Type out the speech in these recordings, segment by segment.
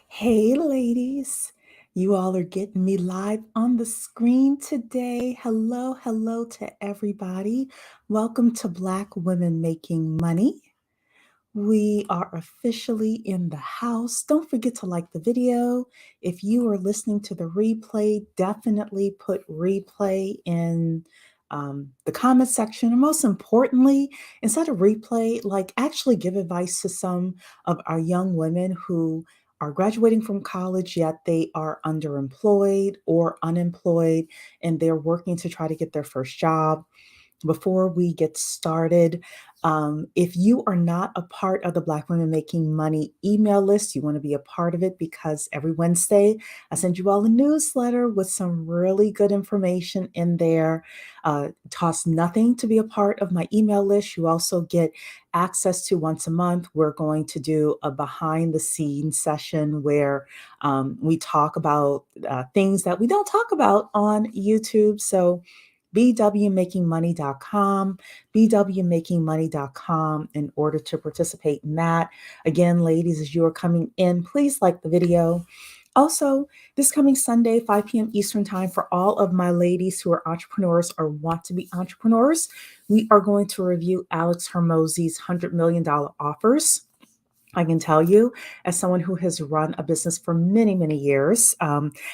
Hey, ladies. You all are getting me live on the screen today. Hello, hello to everybody. Welcome to Black Women Making Money. We are officially in the house. Don't forget to like the video. If you are listening to the replay, definitely put replay in the comment section. And most importantly, instead of replay, actually give advice to some of our young women who are graduating from college, yet they are underemployed or unemployed, and they're working to try to get their first job. Before we get started, if you are not a part of the Black Women Making Money email list, you want to be a part of it because every Wednesday I send you all a newsletter with some really good information in there. It costs nothing to be a part of my email list. You also get access to once a month. We're going to do a behind the scenes session where we talk about things that we don't talk about on YouTube. So bwmakingmoney.com, bwmakingmoney.com in order to participate in that. Again, ladies, as you are coming in, please like the video. Also, this coming Sunday, 5 p.m. Eastern Time, for all of my ladies who are entrepreneurs or want to be entrepreneurs, we are going to review Alex Hormozi's $100 million offers. I can tell you, as someone who has run a business for many, many years,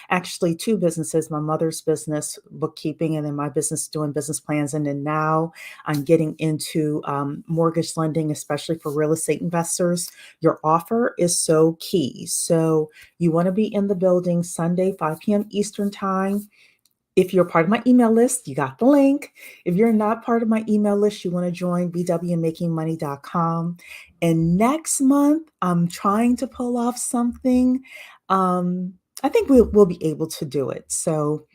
actually two businesses, my mother's business, bookkeeping, and then my business doing business plans. And then now I'm getting into mortgage lending, especially for real estate investors. Your offer is so key. So you want to be in the building Sunday, 5 p.m. Eastern Time. If you're part of my email list, you got the link. If you're not part of my email list, you want to join bwmakingmoney.com. And next month, I'm trying to pull off something. I think we'll be able to do it. So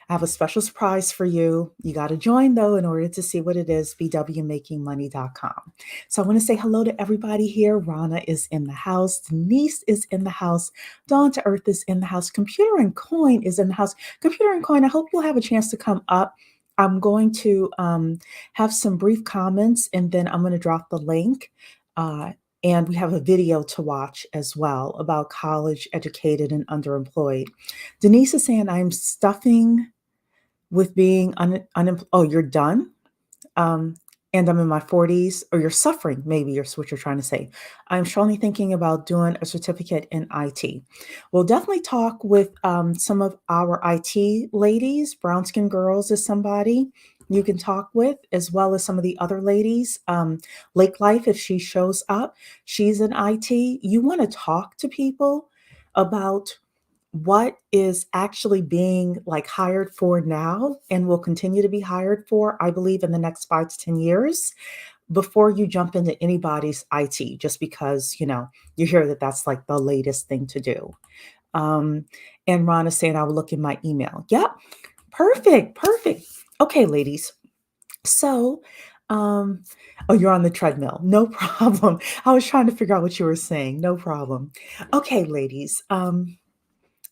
I have a special surprise for you. You got to join, though, in order to see what it is, bwmakingmoney.com. So I want to say hello to everybody here. Rana is in the house. Denise is in the house. Dawn to Earth is in the house. Computer and Coin is in the house. Computer and Coin, I hope you'll have a chance to come up. I'm going to have some brief comments, and then I'm going to drop the link. And we have a video to watch as well about college educated and underemployed. Denise is saying, I'm stuffing with being unemployed. Oh, you're done? And I'm in my 40s, or you're suffering, maybe is what you're trying to say. I'm strongly thinking about doing a certificate in IT. We'll definitely talk with some of our IT ladies. Brown Skin Girls is somebody you can talk with, as well as some of the other ladies. Lake Life, if she shows up, she's in IT. You want to talk to people about what is actually being hired for now and will continue to be hired for, I believe, in the next 5 to 10 years, before you jump into anybody's IT, just because, you hear that that's like the latest thing to do. And Ron is saying, I will look in my email. Yep. Perfect. Okay, ladies. So, oh, you're on the treadmill. No problem. I was trying to figure out what you were saying. No problem. Okay, ladies.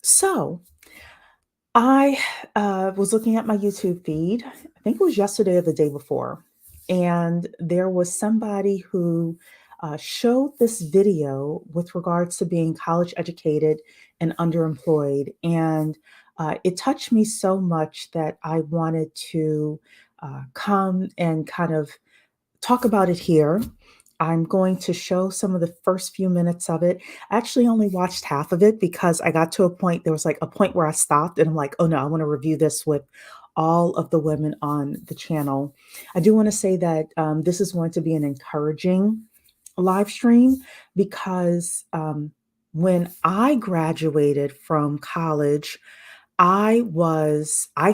So I was looking at my YouTube feed. I think it was yesterday or the day before. And there was somebody who showed this video with regards to being college educated and underemployed. And it touched me so much that I wanted to come and kind of talk about it here. I'm going to show some of the first few minutes of it. I actually only watched half of it because I got to a point, there was like a point where I stopped and I'm like, oh no, I want to review this with all of the women on the channel. I do want to say that this is going to be an encouraging live stream because when I graduated from college, I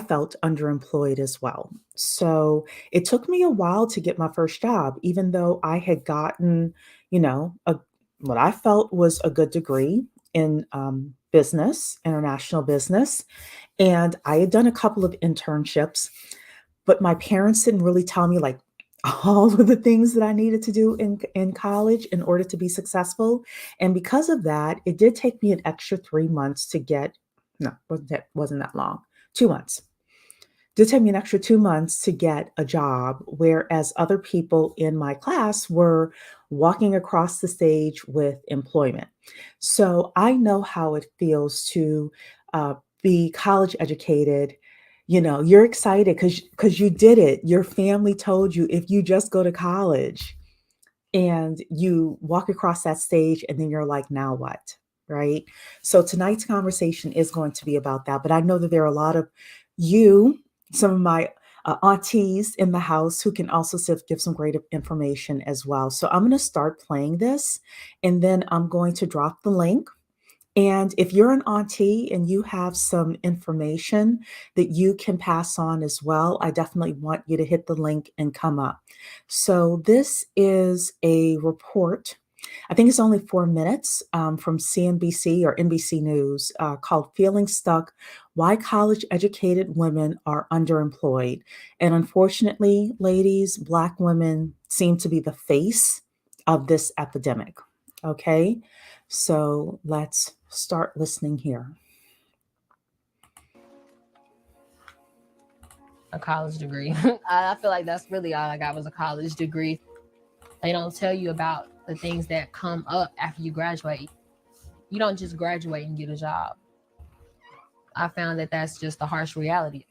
felt underemployed as well. So it took me a while to get my first job, even though I had gotten, what I felt was a good degree in business, international business. And I had done a couple of internships, but my parents didn't really tell me all of the things that I needed to do in college in order to be successful. And because of that, it did take me an extra 3 months to get, no, wasn't that long, 2 months Did take me an extra 2 months to get a job, whereas other people in my class were walking across the stage with employment. So I know how it feels to uh, be college educated. You know, you're excited because you did it. Your family told you if you just go to college, and you walk across that stage and then you're like, now what? Right. So tonight's conversation is going to be about that. But I know that there are a lot of you, some of my aunties in the house who can also give some great information as well. So I'm going to start playing this and then I'm going to drop the link, and if you're an auntie and you have some information that you can pass on as well, I definitely want you to hit the link and come up. So, this is a report. I think it's only 4 minutes from CNBC or NBC News called Feeling Stuck: Why College Educated Women Are Underemployed. And unfortunately, ladies, Black women seem to be the face of this epidemic. Okay. So let's start listening here. A college degree. I feel like that's really all I got was a college degree. They don't tell you about the things that come up after you graduate. You don't just graduate and get a job. I found that that's just the harsh reality.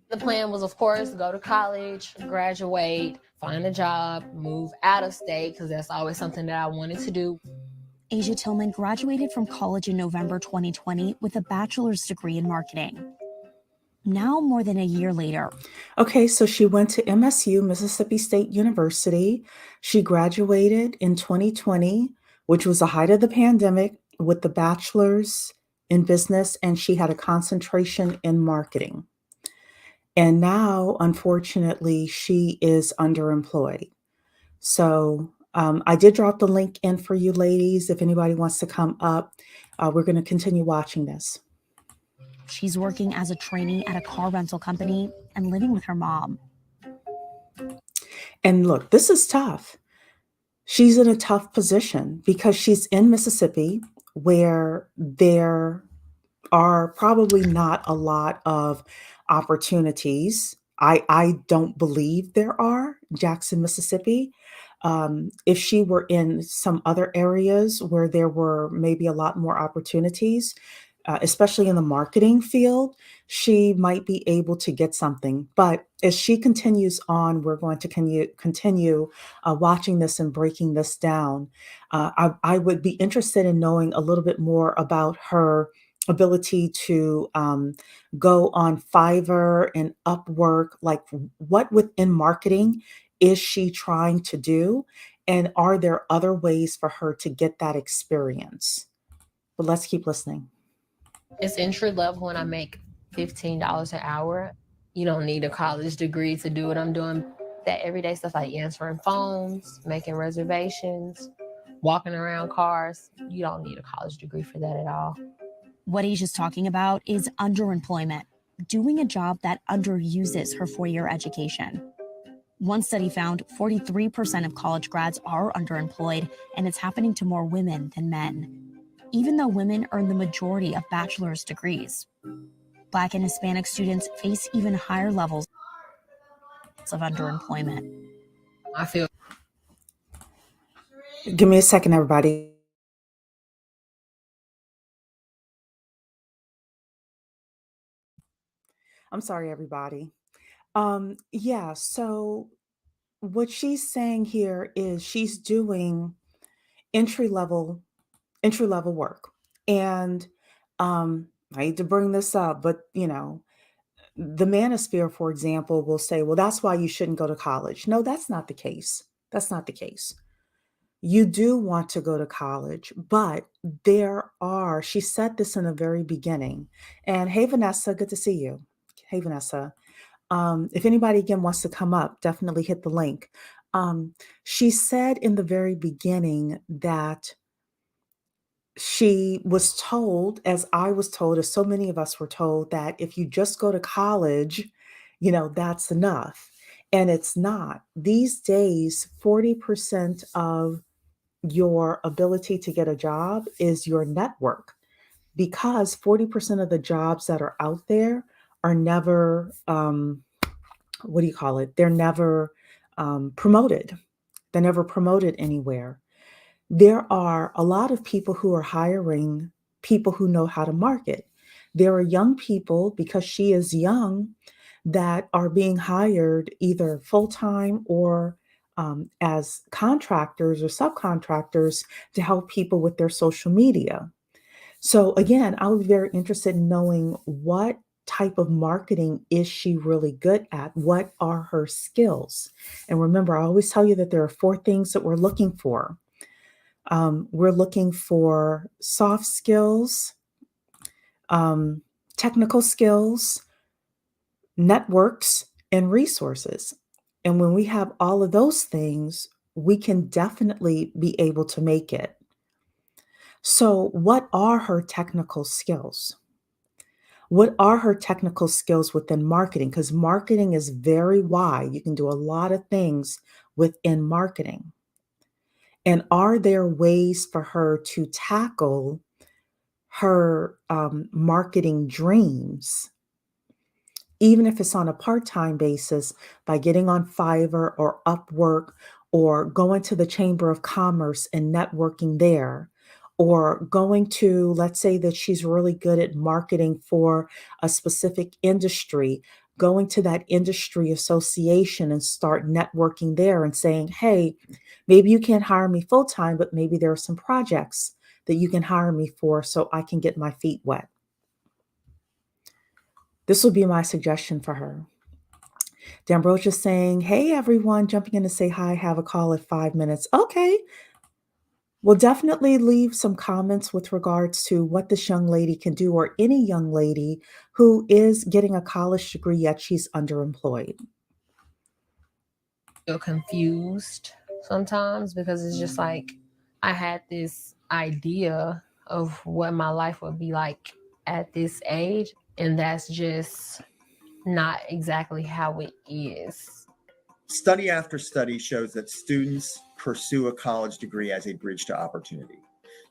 The plan was, of course, go to college, graduate, find a job, move out of state, because that's always something that I wanted to do. Asia Tillman graduated from college in November 2020 with a bachelor's degree in marketing. Now, more than a year later. Okay, so she went to MSU, Mississippi State University. She graduated in 2020, which was the height of the pandemic, with the bachelor's in business, and she had a concentration in marketing. And now, unfortunately, she is underemployed. So I did drop the link in for you ladies. If anybody wants to come up, we're going to continue watching this. She's working as a trainee at a car rental company and living with her mom. And look, this is tough. She's in a tough position because she's in Mississippi, where there are probably not a lot of opportunities. I don't believe there are, Jackson, Mississippi. If she were in some other areas where there were maybe a lot more opportunities, especially in the marketing field, she might be able to get something. But as she continues on, we're going to continue watching this and breaking this down. I would be interested in knowing a little bit more about her ability to go on Fiverr and Upwork. Like, what within marketing is she trying to do? And are there other ways for her to get that experience? But let's keep listening. It's entry level and I make $15 an hour. You don't need a college degree to do what I'm doing. That everyday stuff like answering phones, making reservations, walking around cars, you don't need a college degree for that at all. What Asia's talking about is underemployment, doing a job that underuses her 4-year education. One study found 43% of college grads are underemployed, and it's happening to more women than men, even though women earn the majority of bachelor's degrees. Black and Hispanic students face even higher levels of underemployment. I feel. Give me a second, everybody. I'm sorry, everybody. Yeah, so what she's saying here is she's doing entry level entry level work. And I hate to bring this up, but the manosphere, for example, will say, well, that's why you shouldn't go to college. No, that's not the case. That's not the case. You do want to go to college, but she said this in the very beginning. And hey, Vanessa, good to see you. Hey, Vanessa. If anybody again wants to come up, definitely hit the link. She said in the very beginning that she was told, as I was told, as so many of us were told, that if you just go to college, that's enough. And it's not. These days, 40% of your ability to get a job is your network. because 40% of the jobs that are out there are never, what do you call it? They're never promoted. They're never promoted anywhere. There are a lot of people who are hiring people who know how to market. There are young people, because she is young, that are being hired either full time or as contractors or subcontractors to help people with their social media. So, again, I was very interested in knowing what type of marketing is she really good at? What are her skills? And remember, I always tell you that there are four things that we're looking for. We're looking for soft skills, um, technical skills, networks, and resources. And when we have all of those things, we can definitely be able to make it. So, what are her technical skills? What are her technical skills within marketing? Because marketing is very wide. You can do a lot of things within marketing. And are there ways for her to tackle her marketing dreams, even if it's on a part-time basis, by getting on Fiverr or Upwork, or going to the Chamber of Commerce and networking there, or going to, let's say that she's really good at marketing for a specific industry, going to that industry association and start networking there and saying, hey, maybe you can't hire me full-time, but maybe there are some projects that you can hire me for so I can get my feet wet. This would be my suggestion for her. D'Ambrosia saying, hey, everyone, jumping in to say hi, have a call at 5 minutes. Okay. We'll definitely leave some comments with regards to what this young lady can do, or any young lady who is getting a college degree yet she's underemployed. Feel confused sometimes because it's just like I had this idea of what my life would be like at this age, and that's just not exactly how it is. Study after study shows that students pursue a college degree as a bridge to opportunity.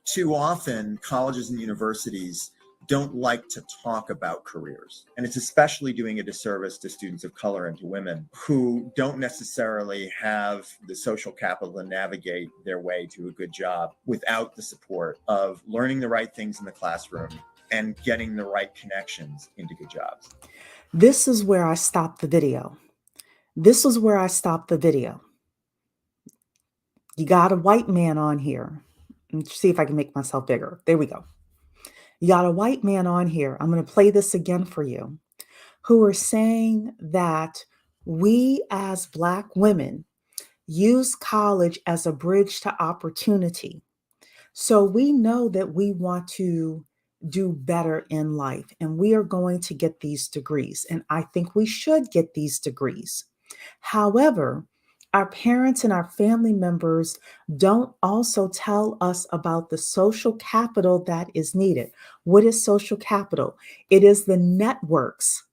Too often, colleges and universities don't like to talk about careers. And it's especially doing a disservice to students of color and to women who don't necessarily have the social capital to navigate their way to a good job without the support of learning the right things in the classroom and getting the right connections into good jobs. This is where I stopped the video. This is where I stopped the video. You got a white man on here. Let's see if I can make myself bigger. There we go. You got a white man on here. I'm going to play this again for you, who are saying that we as Black women use college as a bridge to opportunity. So we know that we want to do better in life, and we are going to get these degrees. And I think we should get these degrees. However, our parents and our family members don't also tell us about the social capital that is needed. What is social capital? It is the networks.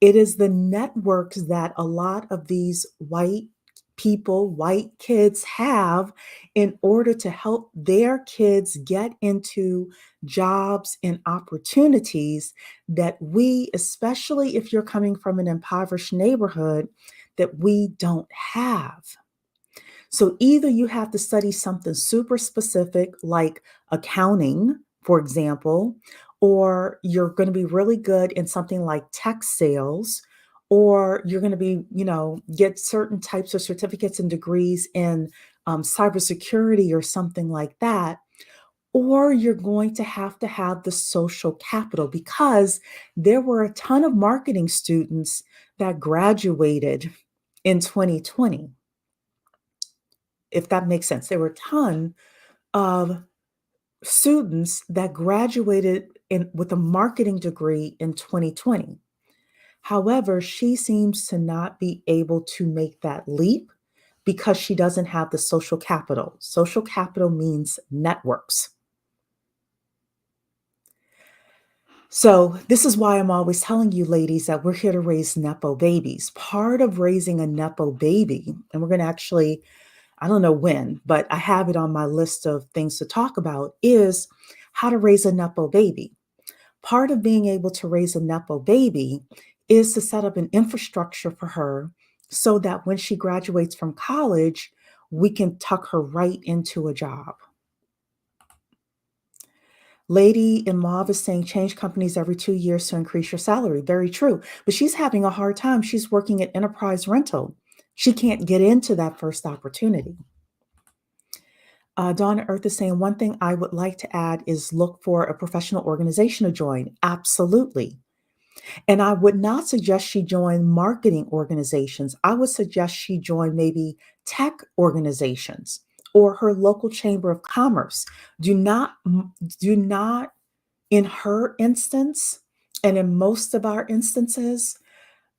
It is the networks that a lot of these white people, white kids have in order to help their kids get into jobs and opportunities that we, especially if you're coming from an impoverished neighborhood, that we don't have. So either you have to study something super specific like accounting, for example, or you're going to be really good in something like tech sales, or you're going to be, get certain types of certificates and degrees in cybersecurity or something like that. Or you're going to have the social capital, because there were a ton of marketing students that graduated in 2020. If that makes sense. There were a ton of students that graduated with a marketing degree in 2020. However, she seems to not be able to make that leap because she doesn't have the social capital. Social capital means networks. So this is why I'm always telling you, ladies, that we're here to raise nepo babies. Part of raising a nepo baby, and we're going to actually, I don't know when, but I have it on my list of things to talk about, is how to raise a nepo baby. Part of being able to raise a nepo baby is to set up an infrastructure for her so that when she graduates from college, we can tuck her right into a job. Lady in Mauve is saying change companies every 2 years to increase your salary. Very true. But she's having a hard time. She's working at Enterprise Rental. She can't get into that first opportunity. Donna Earth is saying one thing I would like to add is look for a professional organization to join. Absolutely. And I would not suggest she join marketing organizations. I would suggest she join maybe tech organizations or her local chamber of commerce. Do not, in her instance, and in most of our instances,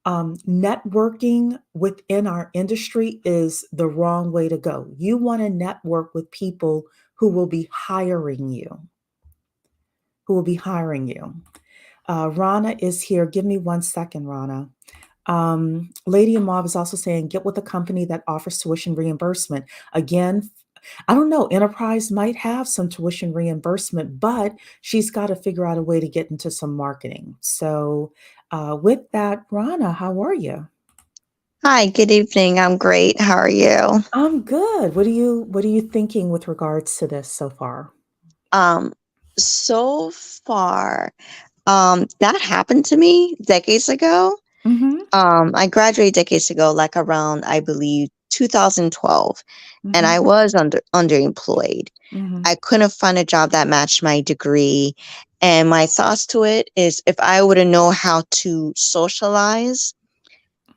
networking within our industry is the wrong way to go. You want to network with people who will be hiring you, Rana is here. Give me 1 second, Rana. Lady in Mauve is also saying, get with a company that offers tuition reimbursement. Again, I don't know, Enterprise might have some tuition reimbursement, but she's got to figure out a way to get into some marketing. So with that, Rana, how are you? Hi, good evening. I'm great. How are you? I'm good. What are you thinking with regards to this so far? So far, that happened to me decades ago. Mm-hmm. I graduated decades ago, like around, I believe, 2012, and I Mm-hmm. was underemployed. Mm-hmm. I couldn't find a job that matched my degree. And my thoughts to it is if I would have known how to socialize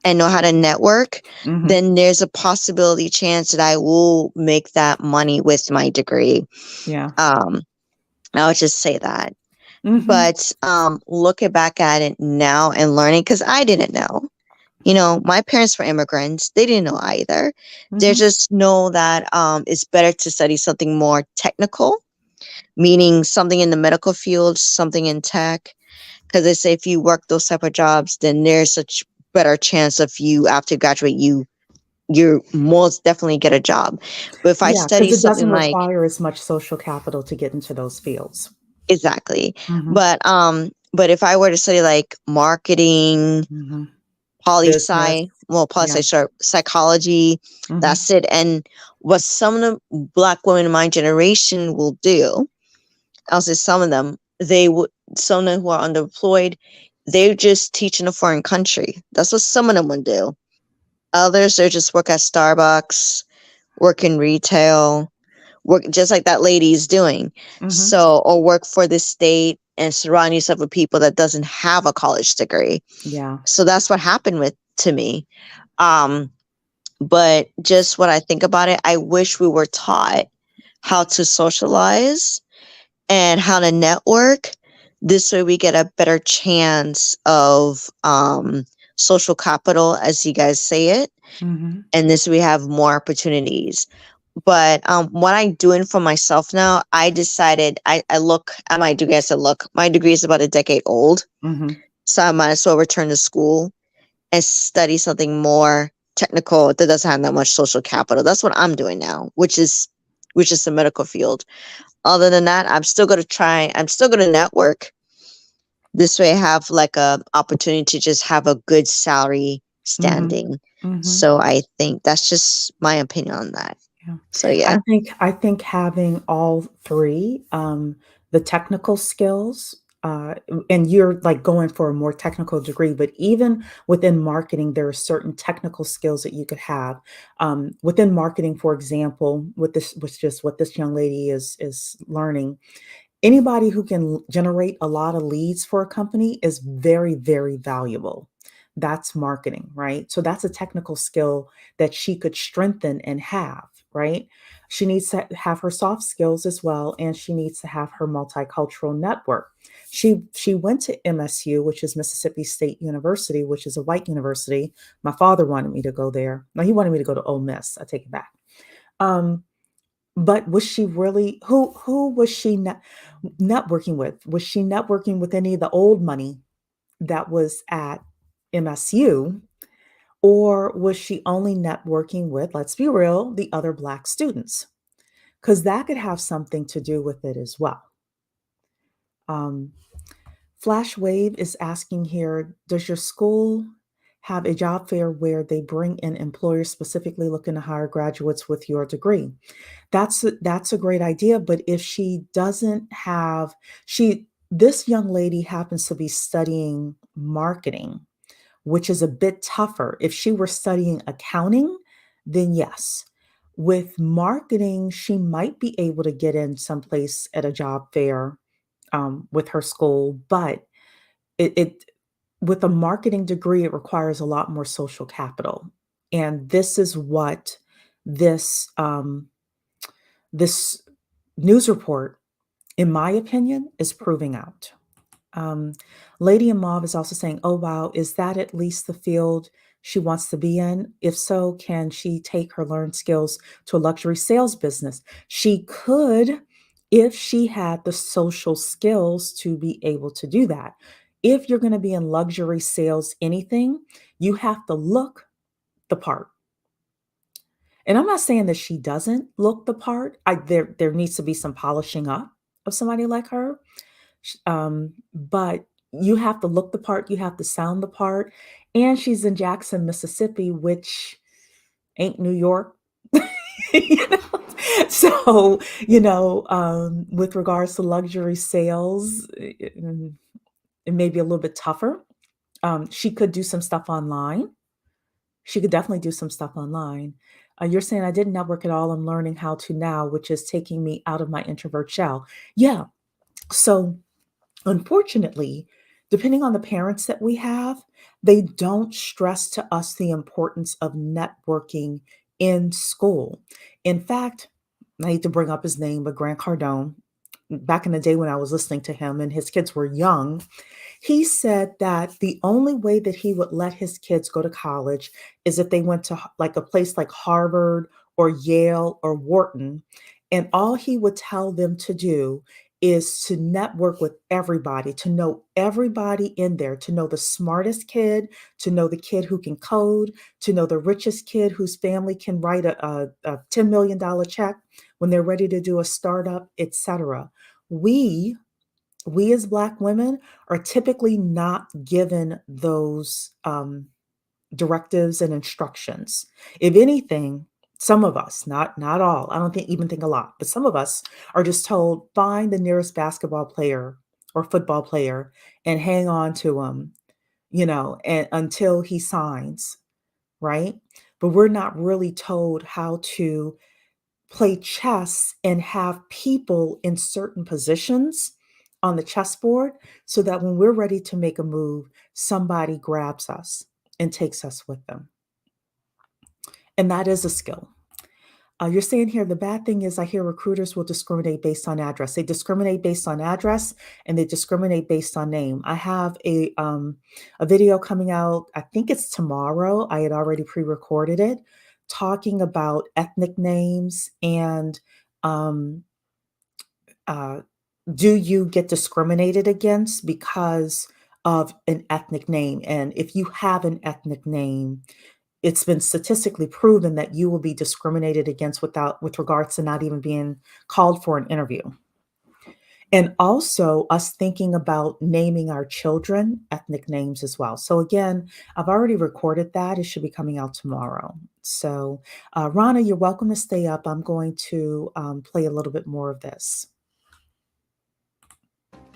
and know how to network, Mm-hmm. then there's a possibility chance that I will make that money with my degree. Yeah. I'll just say that. Mm-hmm. But looking back at it now and learning, because I didn't know. You know, my parents were immigrants. They didn't know either. They Mm-hmm. just know that it's better to study something more technical, meaning something in the medical field, something in tech. Because they say if you work those type of jobs, then there's such better chance of you after you graduate, you most definitely get a job. But if I Yeah, study because it doesn't something like require as much social capital to get into those fields. exactly, Mm-hmm. but if I were to study like marketing, Mm-hmm. poli Business. sci, well, poli Yeah. sci, sure, psychology, Mm-hmm. that's it. And what some of the Black women in my generation will do, I'll say some of them, some of them who are underemployed, they just teach in a foreign country. That's what some of them would do. Others, they just work at Starbucks, work in retail, work just like that lady is doing. Mm-hmm. So, or work for the state and surround yourself with people that doesn't have a college degree. Yeah. So that's what happened to me. But just what I think about it, I wish we were taught how to socialize and how to network. This way we get a better chance of social capital, as you guys say it. Mm-hmm. And this we have more opportunities. But what I'm doing for myself now, I decided I look at my degree. I said, look, my degree is about a decade old. Mm-hmm. So I might as well return to school and study something more technical that doesn't have that much social capital. That's what I'm doing now, which is the medical field. Other than that, I'm still going to network. This way I have like a opportunity to just have a good salary Mm-hmm. standing. Mm-hmm. So I think that's just my opinion on that. Yeah. So yeah. I think having all three, the technical skills, and you're like going for a more technical degree, but even within marketing, there are certain technical skills that you could have. Within marketing, for example, which is what this young lady is learning. Anybody who can generate a lot of leads for a company is very, very valuable. That's marketing, right? So that's a technical skill that she could strengthen and have, right? She needs to have her soft skills as well, and she needs to have her multicultural network. She went to MSU, which is Mississippi State University, which is a white university. My father wanted me to go there. No, he wanted me to go to Ole Miss. I take it back. But was she really who was she networking with? Was she networking with any of the old money that was at MSU? Or was she only networking with, let's be real, the other Black students? Because that could have something to do with it as well. Um, Flash Wave is asking here, does your school have a job fair where they bring in employers specifically looking to hire graduates with your degree? That's a great idea, but if she doesn't have this young lady happens to be studying marketing, which is a bit tougher. If she were studying accounting, then yes. With marketing, she might be able to get in someplace at a job fair with her school, but it with a marketing degree, it requires a lot more social capital, and this is what this this news report, in my opinion, is proving out. Um, Lady in Mauve is also saying, oh, wow, is that at least the field she wants to be in? If so, can she take her learned skills to a luxury sales business? She could if she had the social skills to be able to do that. If you're going to be in luxury sales, anything, you have to look the part. And I'm not saying that she doesn't look the part. There needs to be some polishing up of somebody like her. But you have to look the part, you have to sound the part. And she's in Jackson, Mississippi, which ain't New York. You know? So, with regards to luxury sales, it may be a little bit tougher. She could do some stuff online. She could definitely do some stuff online. You're saying I didn't network at all. I'm learning how to now, which is taking me out of my introvert shell. Yeah. So unfortunately, depending on the parents that we have, they don't stress to us the importance of networking in school. In fact, I hate to bring up his name, but Grant Cardone, back in the day when I was listening to him and his kids were young, he said that the only way that he would let his kids go to college is if they went to like a place like Harvard or Yale or Wharton. And all he would tell them to do is to network with everybody, to know everybody in there, to know the smartest kid, to know the kid who can code, to know the richest kid whose family can write a $10 million check when they're ready to do a startup, etc. We we as Black women are typically not given those directives and instructions. If anything, some of us, not all, I don't even think a lot, but some of us are just told find the nearest basketball player or football player and hang on to him, and until he signs, right? But we're not really told how to play chess and have people in certain positions on the chessboard so that when we're ready to make a move, somebody grabs us and takes us with them. And that is a skill. You're saying here the bad thing is I hear recruiters will discriminate based on address. They discriminate based on address and they discriminate based on name. I have a video coming out, I think it's tomorrow. I had already pre-recorded it, talking about ethnic names and uh, do you get discriminated against because of an ethnic name? And if you have an ethnic name, it's been statistically proven that you will be discriminated against with regards to not even being called for an interview. And also us thinking about naming our children ethnic names as well. So again, I've already recorded that. It should be coming out tomorrow. So Rana, you're welcome to stay up. I'm going to play a little bit more of this.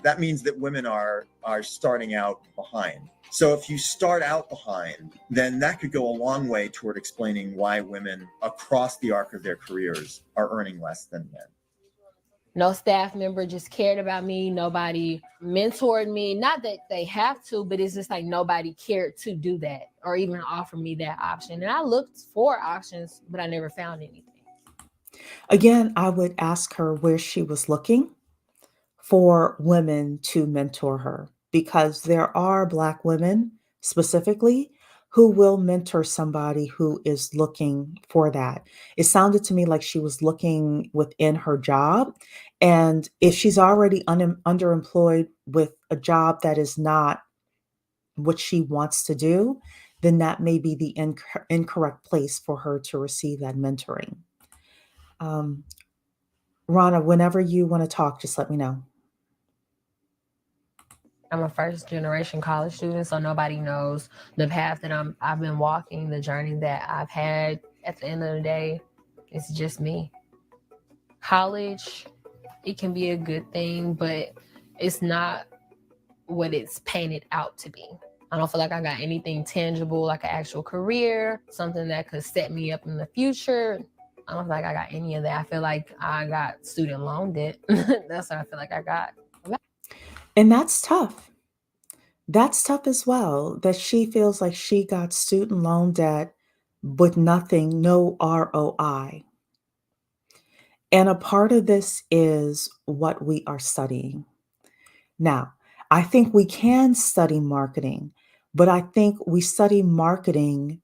That means that women are starting out behind. So if you start out behind, then that could go a long way toward explaining why women across the arc of their careers are earning less than men. No staff member just cared about me. Nobody mentored me. Not that they have to, but it's just like nobody cared to do that or even offer me that option. And I looked for options, but I never found anything. Again, I would ask her where she was looking for women to mentor her, because there are Black women specifically who will mentor somebody who is looking for that. It sounded to me like she was looking within her job. And if she's already underemployed with a job that is not what she wants to do, then that may be the incorrect place for her to receive that mentoring. Rana, whenever you want to talk, just let me know. I'm a first generation college student, so nobody knows the path that I've been walking, the journey that I've had. At the end of the day, it's just me. College, it can be a good thing, but it's not what it's painted out to be. I don't feel like I got anything tangible, like an actual career, something that could set me up in the future. I don't feel like I got any of that. I feel like I got student loan debt. That's what I feel like I got. And that's tough. That's tough as well, that she feels like she got student loan debt with nothing, no ROI. And a part of this is what we are studying. Now, I think we can study marketing, but I think we study marketing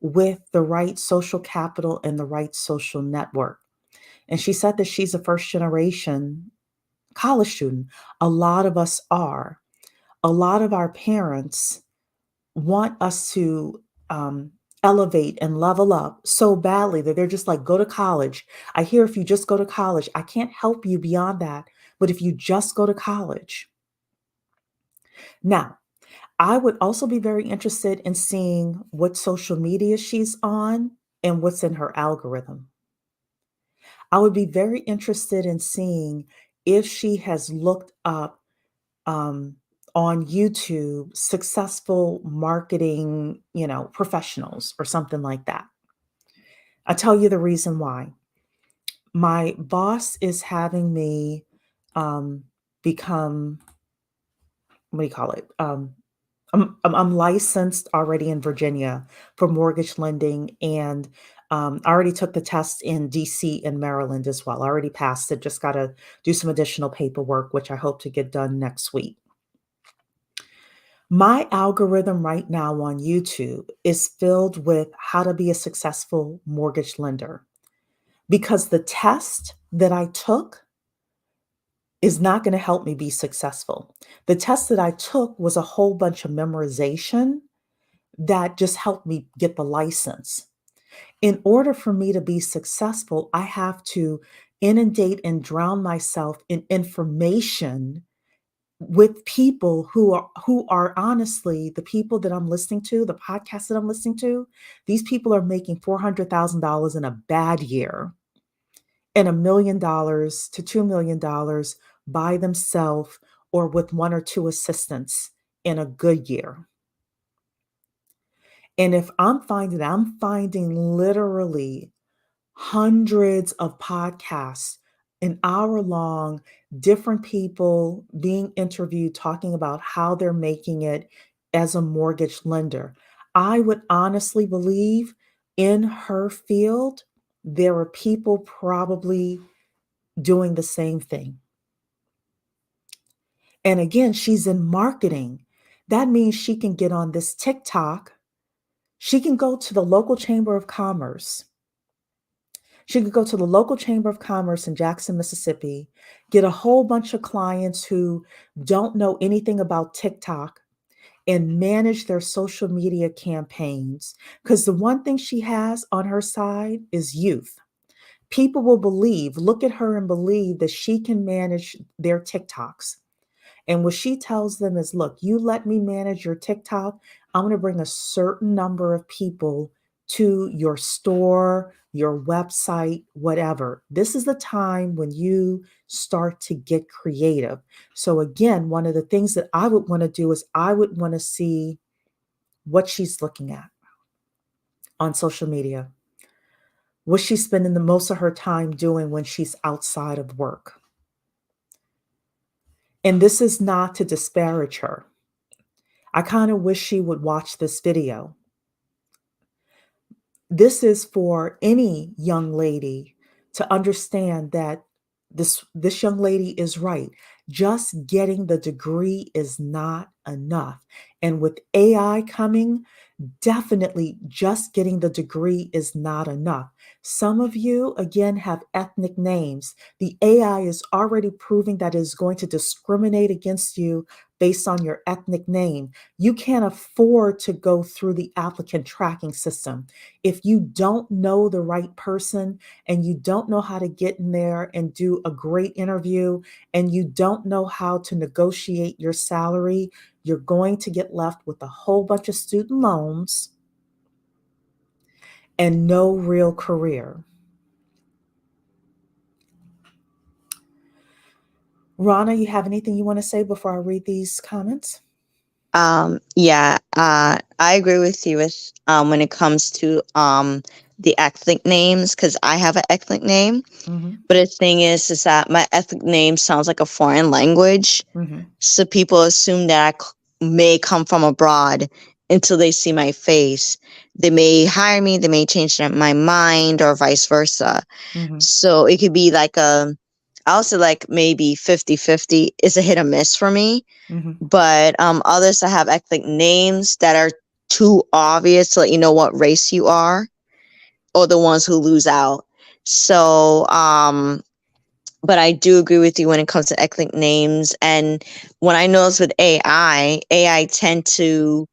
with the right social capital and the right social network. And she said that she's a first generation college student. A lot of us are. A lot of our parents want us to elevate and level up so badly that they're just like, go to college. I hear if you just go to college, I can't help you beyond that. But if you just go to college. Now, I would also be very interested in seeing what social media she's on and what's in her algorithm. I would be very interested in seeing if she has looked up um, on YouTube successful marketing, professionals or something like that. I'll tell you the reason why. My boss is having me become, what do you call it? I'm licensed already in Virginia for mortgage lending, and I already took the test in DC and Maryland as well. I already passed it. Just got to do some additional paperwork, which I hope to get done next week. My algorithm right now on YouTube is filled with how to be a successful mortgage lender because the test that I took is not going to help me be successful. The test that I took was a whole bunch of memorization that just helped me get the license. In order for me to be successful, I have to inundate and drown myself in information with people who are honestly the people that I'm listening to, the podcasts that I'm listening to. These people are making $400,000 in a bad year and $1 million to $2 million by themselves or with one or two assistants in a good year. And if I'm finding literally hundreds of podcasts, an hour long, different people being interviewed talking about how they're making it as a mortgage lender. I would honestly believe in her field, there are people probably doing the same thing. And again, she's in marketing. That means she can get on this TikTok. She can go to the local chamber of commerce. She could go to the local chamber of commerce in Jackson, Mississippi, get a whole bunch of clients who don't know anything about TikTok and manage their social media campaigns. Because the one thing she has on her side is youth. People will look at her and believe that she can manage their TikToks. And what she tells them is, look, you let me manage your TikTok. I'm going to bring a certain number of people to your store, your website, whatever. This is the time when you start to get creative. So again, one of the things that I would want to do is I would want to see what she's looking at on social media. What she's spending the most of her time doing when she's outside of work. And this is not to disparage her. I kind of wish she would watch this video. This is for any young lady to understand that this young lady is right. Just getting the degree is not enough. And with AI coming, definitely just getting the degree is not enough. Some of you, again, have ethnic names. The AI is already proving that it is going to discriminate against you based on your ethnic name. You can't afford to go through the applicant tracking system. If you don't know the right person and you don't know how to get in there and do a great interview and you don't know how to negotiate your salary, you're going to get left with a whole bunch of student loans and no real career. Rana, you have anything you want to say before I read these comments? Yeah, I agree with you with when it comes to the ethnic names, because I have an ethnic name. Mm-hmm. But the thing is that my ethnic name sounds like a foreign language. Mm-hmm. So people assume that may come from abroad until they see my face. They may hire me, they may change my mind, or vice versa. Mm-hmm. So it could be like I also like maybe 50-50. It's a hit or miss for me. Mm-hmm. But others that have ethnic names that are too obvious to let you know what race you are, or the ones who lose out. So but I do agree with you when it comes to ethnic names. And when I notice with AI tend to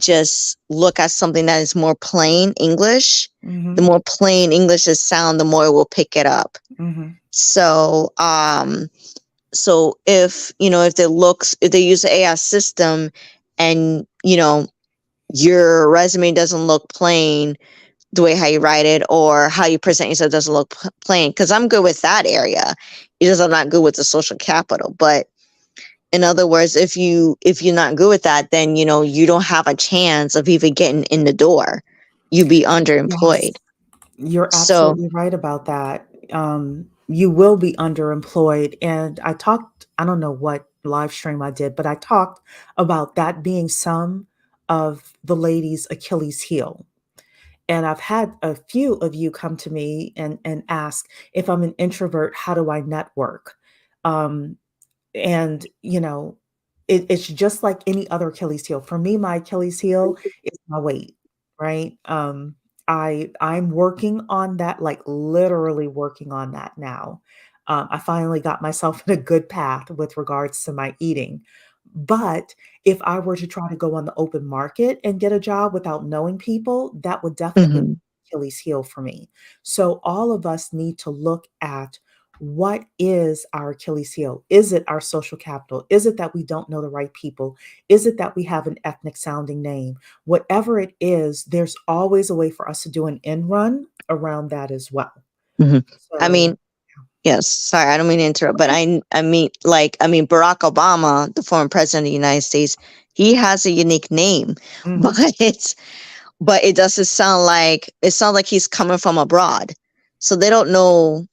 just look at something that is more plain English. Mm-hmm. The more plain English is sound, the more it will pick it up. Mm-hmm. So so if if they use the AI system and your resume doesn't look plain the way how you write it, or how you present yourself doesn't look plain, because I'm good with that area. It's just I'm not good with the social capital. But in other words, if you're not good with that, then you don't have a chance of even getting in the door. You'd be Yes, underemployed. you're So absolutely right about that. You will be underemployed. And I don't know what live stream I did, but I talked about that being some of the ladies' Achilles heel. And I've had a few of you come to me and ask, if I'm an introvert, how do I network? Um, and it's just like any other Achilles heel. For me, my Achilles heel is my weight, right? I'm working on that, like literally working on that now. I finally got myself in a good path with regards to my eating. But if I were to try to go on the open market and get a job without knowing people, that would definitely be mhm, Achilles heel for me. So all of us need to look at, what is our Achilles heel? Is it our social capital? Is it that we don't know the right people? Is it that we have an ethnic sounding name? Whatever it is, there's always a way for us to do an end run around that as well. mhm. I So, mean, yes, sorry, I don't mean to interrupt, but I mean Barack Obama, the former president of the United States, he has a unique name, but mhm. it doesn't sound like he's coming from abroad. So they don't know.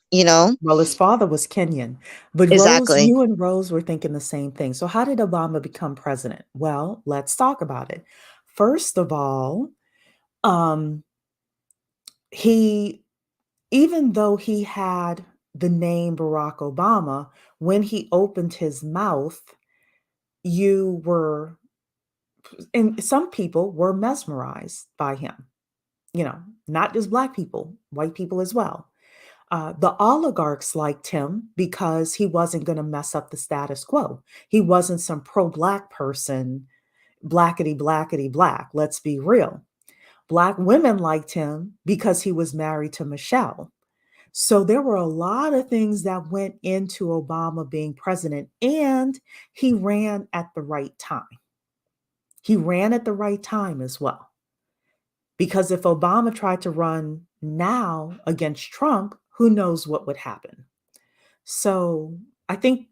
Well, his father was Kenyan. But Rose, Exactly. you and Rose were thinking the same thing. So, how did Obama become president? Well, let's talk about it. First of all, um, he even though he had the name Barack Obama, when he opened his mouth, you were, and some people were mesmerized by him, not just Black people, white people as well. The oligarchs liked him because he wasn't going to mess up the status quo. He wasn't some pro Black person, blackety, blackety, black. Let's be real. Black women liked him because he was married to Michelle. So there were a lot of things that went into Obama being president, and he ran at the right time. He ran at the right time as well. Because if Obama tried to run now against Trump, who knows what would happen. So I think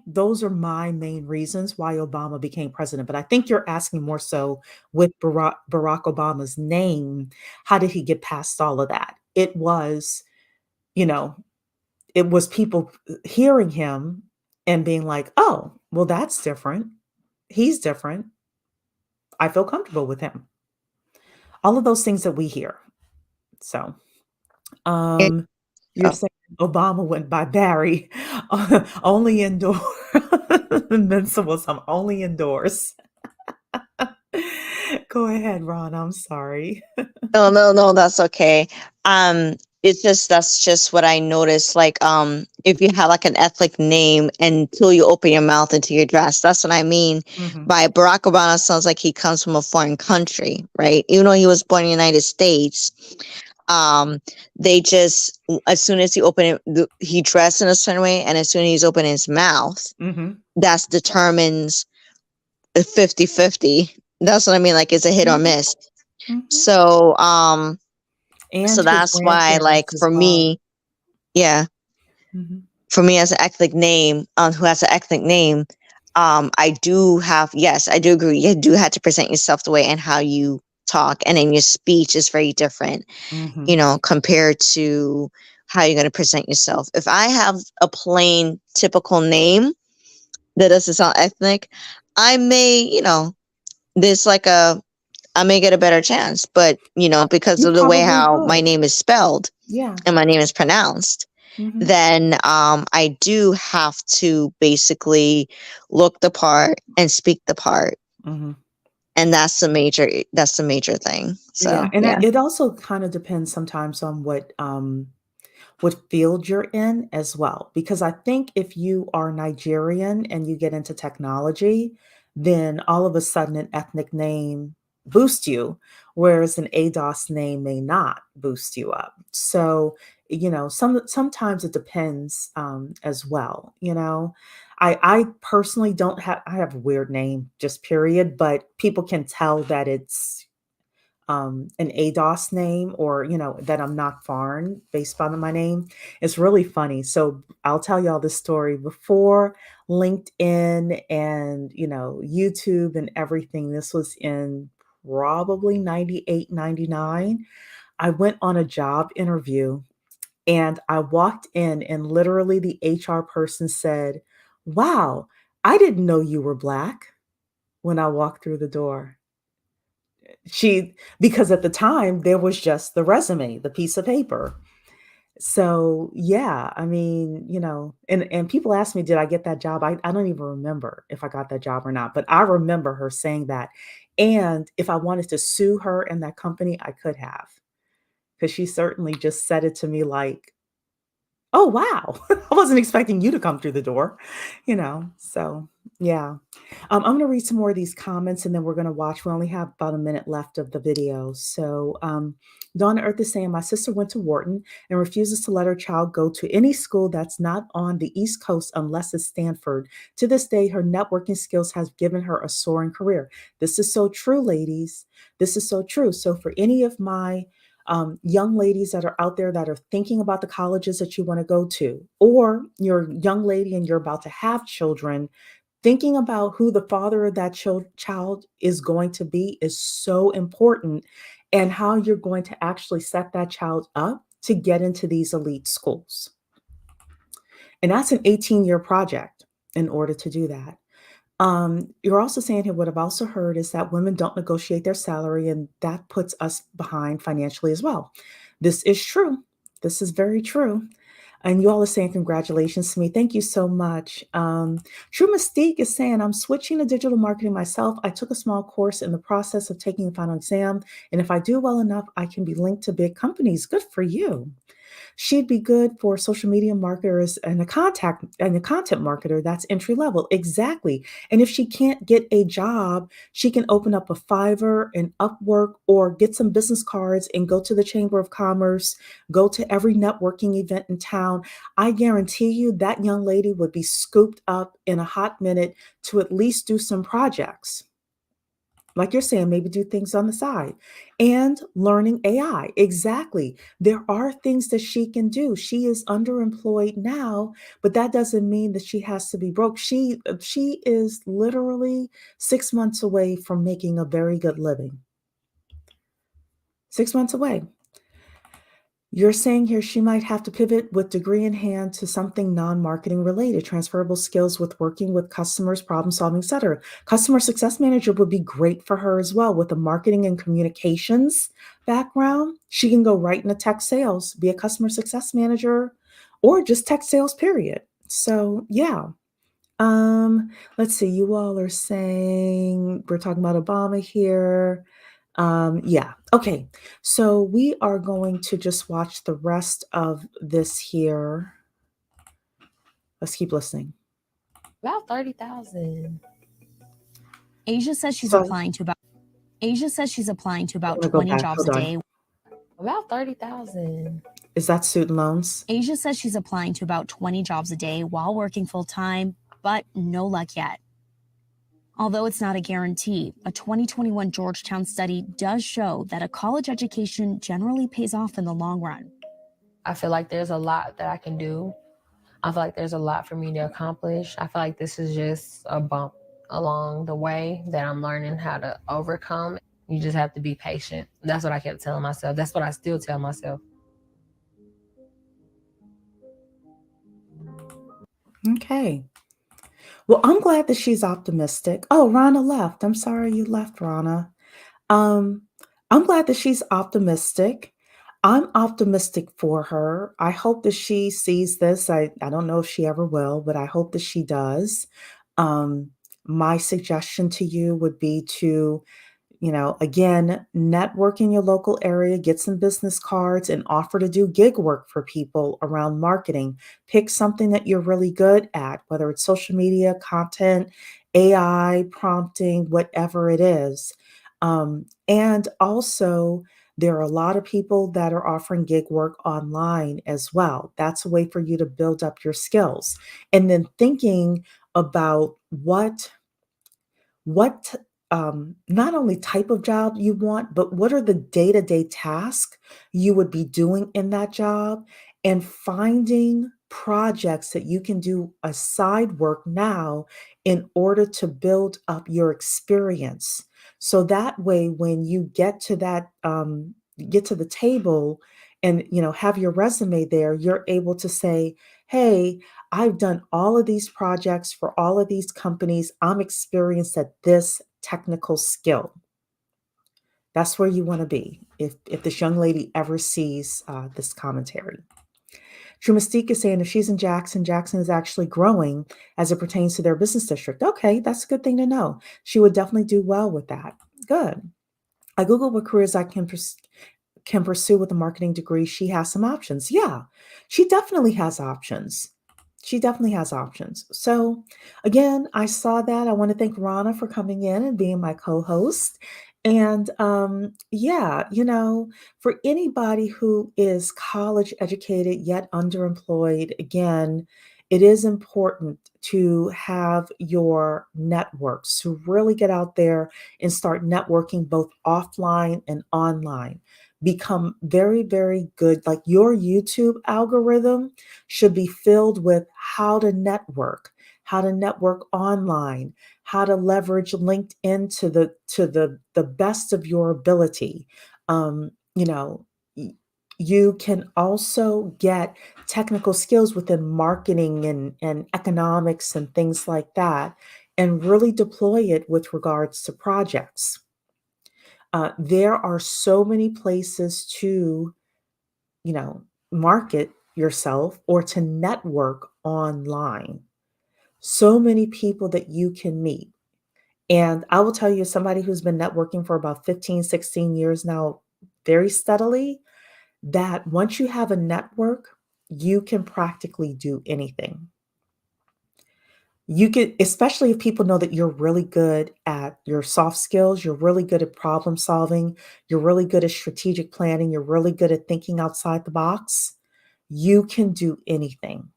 those are my main reasons why Obama became president. But I think you're asking more so with Barack Obama's name, how did he get past all of that? You know, it was people hearing him and being like, "Oh, well, that's different. He's different. I feel comfortable with him." All of those things that we hear. So, It, um, you're oh, saying Obama went by Barry, only indoor, and then someone some only indoors. Go ahead, Ron. I'm sorry. no, no, no, that's okay. Um, it's just that's just what I noticed. Like, if you have like an ethnic name until you open your mouth until you're dressed, that's what I mean Mhm. by Barack Obama. Sounds like he comes from a foreign country, right? Even though he was born in the United States, they just, as soon as he open it, he dressed in a certain way, and as soon as he's opening his mouth, Mhm. that determines a 50-50. That's what I mean. Like, it's a hit or Mhm. miss. Mhm. So, so And his that's why, like, grandparents as for well. me, yeah, Mhm. for me as an ethnic name, who has an ethnic name, I do have, yes, I do agree. You do have to present yourself the way and how you talk, and then your speech is very different, Mhm. you know, compared to how you're going to present yourself. If I have a plain, typical name that doesn't sound ethnic, I may, you know, there's like I may get a better chance, but you know, because You of the way probably how my would. name is spelled Yeah. and my name is pronounced, Mhm. then I do have to basically look the part and speak the part, Mhm. and that's the major thing. Yeah, So and yeah. it also kind of depends sometimes on what field you're in as well. Because I think if you are Nigerian and you get into technology, then all of a sudden an ethnic name boosts you, whereas an ADOS name may not boost you up. So, sometimes it depends as well. I personally don't have I have a weird name, just period, but people can tell that it's an ADOS name or, that I'm not foreign based on my name. It's really funny. So I'll tell y'all this story before LinkedIn and, YouTube and everything. This was in probably 98, 99. I went on a job interview and I walked in and literally the HR person said, "Wow, I didn't know you were Black," when I walked through the door. Because at the time there was just the resume, the piece of paper. So yeah, I mean, and people ask me, did I get that job? I don't even remember if I got that job or not, but I remember her saying that. And if I wanted to sue her and that company, I could have, because she certainly just said it to me like, "Oh, wow. I wasn't expecting you to come through the door," So yeah. I'm going to read some more of these comments and then we're going to watch. We only have about a minute left of the video. So, Donna Earth is saying, "My sister went to Wharton and refuses to let her child go to any school that's not on the East Coast unless it's Stanford. To this day, her networking skills have given her a soaring career." This is so true, ladies. This is so true. So, for any of my young ladies that are out there that are thinking about the colleges that you want to go to, or you're a young lady and you're about to have children, thinking about who the father of that child is going to be is so important, and how you're going to actually set that child up to get into these elite schools. And that's an 18-year project in order to do that. You're also saying here, what I've also heard is that women don't negotiate their salary, and that puts us behind financially as well. This is true. This is very true. And you all are saying congratulations to me. Thank you so much. True Mystique is saying, "I'm switching to digital marketing myself. I took a small course in the process of taking the final exam. And if I do well enough, I can be linked to big companies." Good for you. She'd be good for social media marketers and a content marketer that's entry level. Exactly. And if she can't get a job, she can open up a Fiverr, an Upwork, or get some business cards and go to the Chamber of Commerce, go to every networking event in town. I guarantee you that young lady would be scooped up in a hot minute to at least do some projects. Like you're saying, maybe do things on the side and learning AI. Exactly. There are things that she can do. She is underemployed now, but that doesn't mean that she has to be broke. She is literally 6 months away from making a very good living. 6 months away. You're saying here she might have to pivot with degree in hand to something non-marketing related, transferable skills with working with customers, problem solving, etc. Customer success manager would be great for her as well, with a marketing and communications background. She can go right into tech sales, be a customer success manager, or just tech sales, period. So yeah. Let's see, you all are saying we're talking about Obama here. Yeah. Okay. So we are going to just watch the rest of this here. Let's keep listening. About 30,000. Asia says she's So applying to about Asia says she's applying to I'm about gonna go 20 back. jobs a Hold on. day. About 30,000. Is that student loans? Asia says she's applying to about 20 jobs a day while working full time, but no luck yet. Although it's not a guarantee, a 2021 Georgetown study does show that a college education generally pays off in the long run. I feel like there's a lot that I can do. I feel like there's a lot for me to accomplish. I feel like this is just a bump along the way that I'm learning how to overcome. You just have to be patient. That's what I kept telling myself. That's what I still tell myself. Okay. Well, I'm glad that she's optimistic. Oh, Rana left. I'm sorry you left, Rana. Um, I'm glad that she's optimistic. I'm optimistic for her. I hope that she sees this. I don't know if she ever will, but I hope that she does. Um, my suggestion to you would be to, again, network in your local area, get some business cards, and offer to do gig work for people around marketing. Pick something that you're really good at, whether it's social media, content, AI, prompting, whatever it is. And also, there are a lot of people that are offering gig work online as well. That's a way for you to build up your skills. And then thinking about what not only type of job you want, but what are the day-to-day tasks you would be doing in that job, and finding projects that you can do as side work now in order to build up your experience. So that way, when you get to the table and have your resume there, you're able to say, hey, I've done all of these projects for all of these companies. I'm experienced at this technical skill. That's where you want to be if this young lady ever sees this commentary. True Mystique is saying if she's in Jackson, Jackson is actually growing as it pertains to their business district. Okay, that's a good thing to know. She would definitely do well with that. Good. I Googled what careers I can pursue with a marketing degree. She has some options. Yeah, she definitely has options. She definitely has options. So, again, I saw that. I want to thank Rana for coming in and being my co host. And yeah, for anybody who is college educated yet underemployed, again, it is important to have your networks, to really get out there and start networking both offline and online. Become very, very good. Like your YouTube algorithm should be filled with how to network online, how to leverage LinkedIn to the best of your ability. Um, you know, you can also get technical skills within marketing and economics and things like that, and really deploy it with regards to projects. There are so many places to, market yourself or to network online. So many people that you can meet. And I will tell you, as somebody who's been networking for about 15, 16 years now, very steadily, that once you have a network, you can practically do anything. You can, especially if people know that you're really good at your soft skills, you're really good at problem solving, you're really good at strategic planning, you're really good at thinking outside the box, you can do anything.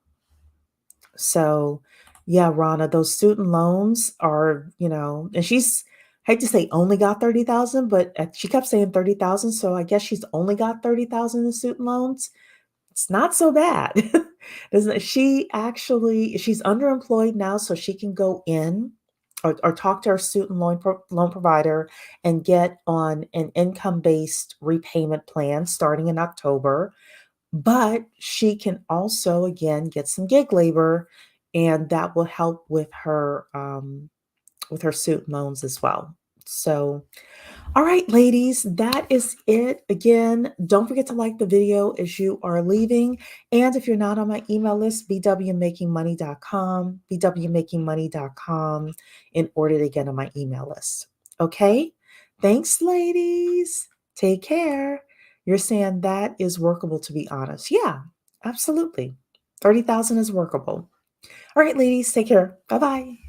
So, yeah, Rana, those student loans are, and she's, I hate to say only got 30,000, but she kept saying 30,000. So I guess she's only got 30,000 in student loans. It's not so bad. She's underemployed now, so she can go in or talk to her student loan provider and get on an income-based repayment plan starting in October. But she can also, again, get some gig labor, and that will help with her student loans as well. So, all right, ladies, that is it. Again, don't forget to like the video as you are leaving. And if you're not on my email list, bwmakingmoney.com in order to get on my email list. Okay? Thanks, ladies. Take care. You're saying that is workable, to be honest. Yeah, absolutely. 30,000 is workable. All right, ladies, take care. Bye-bye.